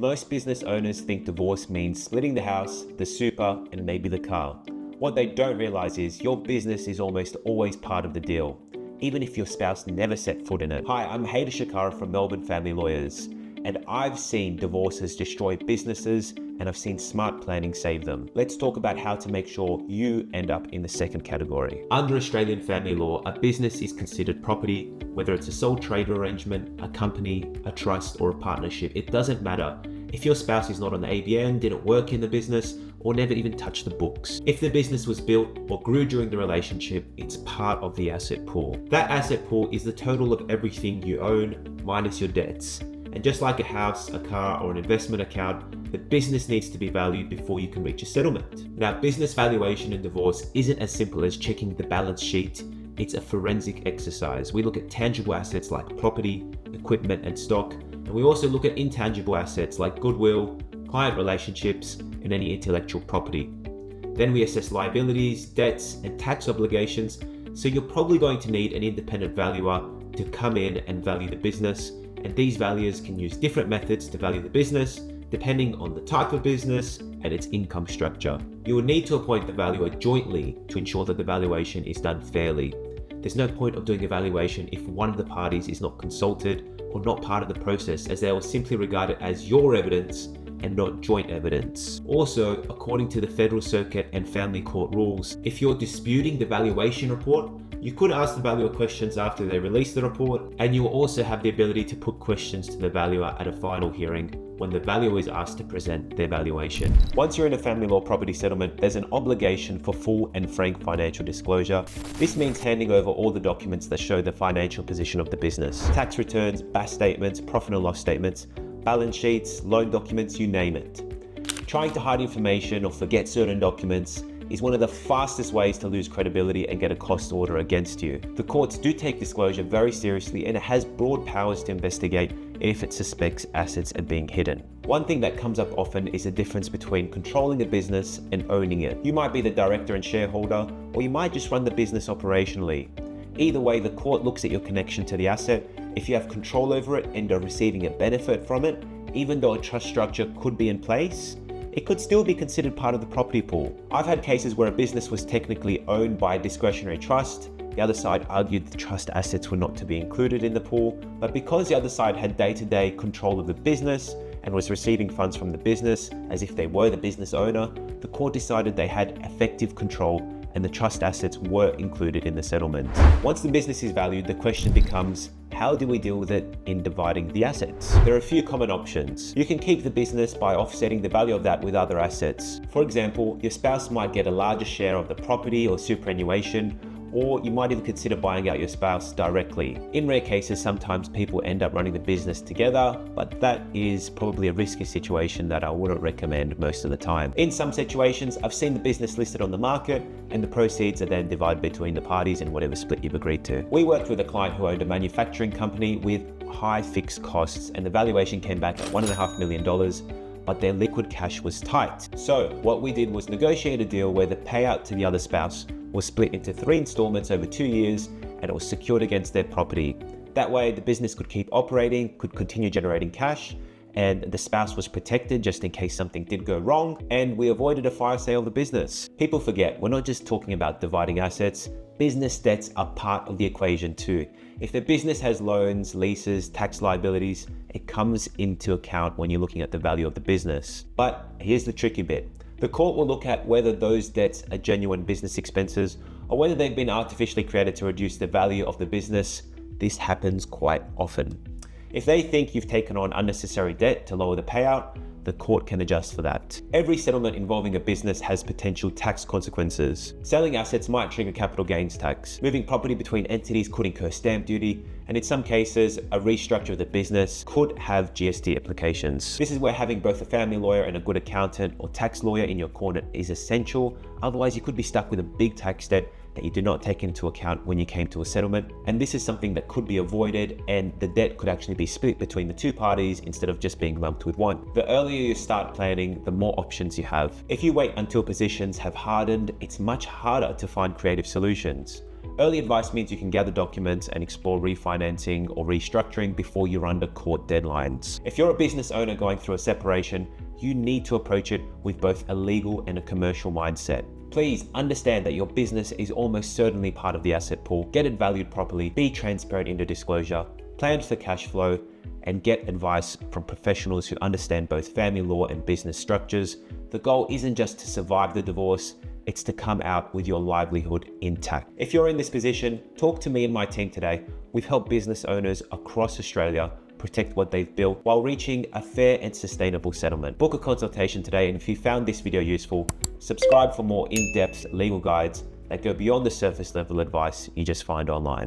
Most business owners think divorce means splitting the house, the super, and maybe the car. What they don't realize is your business is almost always part of the deal, even if your spouse never set foot in it. Hi, I'm Hayder Shakara from Melbourne Family Lawyers, and I've seen divorces destroy businesses, and I've seen smart planning save them. Let's talk about how to make sure you end up in the second category. Under Australian family law, a business is considered property, whether it's a sole trader arrangement, a company, a trust, or a partnership. It doesn't matter if your spouse is not on the ABN, didn't work in the business, or never even touched the books. If the business was built or grew during the relationship, it's part of the asset pool. That asset pool is the total of everything you own minus your debts. And just like a house, a car, or an investment account, the business needs to be valued before you can reach a settlement. Now, business valuation in divorce isn't as simple as checking the balance sheet. It's a forensic exercise. We look at tangible assets like property, equipment, and stock. And we also look at intangible assets like goodwill, client relationships, and any intellectual property. Then we assess liabilities, debts, and tax obligations. So you're probably going to need an independent valuer to come in and value the business. And these valuers can use different methods to value the business, depending on the type of business and its income structure. You will need to appoint the valuer jointly to ensure that the valuation is done fairly. There's no point of doing a valuation if one of the parties is not consulted or not part of the process, as they will simply regard it as your evidence and not joint evidence. Also, according to the Federal Circuit and Family Court rules, if you're disputing the valuation report, you could ask the valuer questions after they release the report, and you will also have the ability to put questions to the valuer at a final hearing when the valuer is asked to present their valuation. Once you're in a family law property settlement, there's an obligation for full and frank financial disclosure. This means handing over all the documents that show the financial position of the business. Tax returns, BAS statements, profit and loss statements, balance sheets, loan documents, you name it. Trying to hide information or forget certain documents is one of the fastest ways to lose credibility and get a cost order against you. The courts do take disclosure very seriously, and it has broad powers to investigate if it suspects assets are being hidden. One thing that comes up often is the difference between controlling a business and owning it. You might be the director and shareholder, or you might just run the business operationally. Either way, the court looks at your connection to the asset. If you have control over it and are receiving a benefit from it, even though a trust structure could be in place, it could still be considered part of the property pool. I've had cases where a business was technically owned by a discretionary trust. The other side argued the trust assets were not to be included in the pool, but because the other side had day-to-day control of the business and was receiving funds from the business as if they were the business owner, the court decided they had effective control and the trust assets were included in the settlement. Once the business is valued, the question becomes, how do we deal with it in dividing the assets? There are a few common options. You can keep the business by offsetting the value of that with other assets. For example, your spouse might get a larger share of the property or superannuation, or you might even consider buying out your spouse directly. In rare cases, sometimes people end up running the business together, but that is probably a risky situation that I wouldn't recommend most of the time. In some situations, I've seen the business listed on the market and the proceeds are then divided between the parties in whatever split you've agreed to. We worked with a client who owned a manufacturing company with high fixed costs, and the valuation came back at $1.5 million, but their liquid cash was tight. So what we did was negotiate a deal where the payout to the other spouse was split into 3 installments over 2 years, and it was secured against their property. That way, the business could keep operating, could continue generating cash, and the spouse was protected just in case something did go wrong, and we avoided a fire sale of the business. People forget, we're not just talking about dividing assets. Business debts are part of the equation too. If the business has loans, leases, tax liabilities, it comes into account when you're looking at the value of the business. But here's the tricky bit. The court will look at whether those debts are genuine business expenses or whether they've been artificially created to reduce the value of the business. This happens quite often. If they think you've taken on unnecessary debt to lower the payout, the court can adjust for that. Every settlement involving a business has potential tax consequences. Selling assets might trigger capital gains tax. Moving property between entities could incur stamp duty, and in some cases, a restructure of the business could have GST implications. This is where having both a family lawyer and a good accountant or tax lawyer in your corner is essential. Otherwise, you could be stuck with a big tax debt that you did not take into account when you came to a settlement. And this is something that could be avoided, and the debt could actually be split between the two parties instead of just being lumped with one. The earlier you start planning, the more options you have. If you wait until positions have hardened, it's much harder to find creative solutions. Early advice means you can gather documents and explore refinancing or restructuring before you're under court deadlines. If you're a business owner going through a separation, you need to approach it with both a legal and a commercial mindset. Please understand that your business is almost certainly part of the asset pool. Get it valued properly, be transparent in the disclosure, plan for cash flow, and get advice from professionals who understand both family law and business structures. The goal isn't just to survive the divorce, it's to come out with your livelihood intact. If you're in this position, talk to me and my team today. We've helped business owners across Australia protect what they've built while reaching a fair and sustainable settlement. Book a consultation today, and if you found this video useful, subscribe for more in-depth legal guides that go beyond the surface level advice you just find online.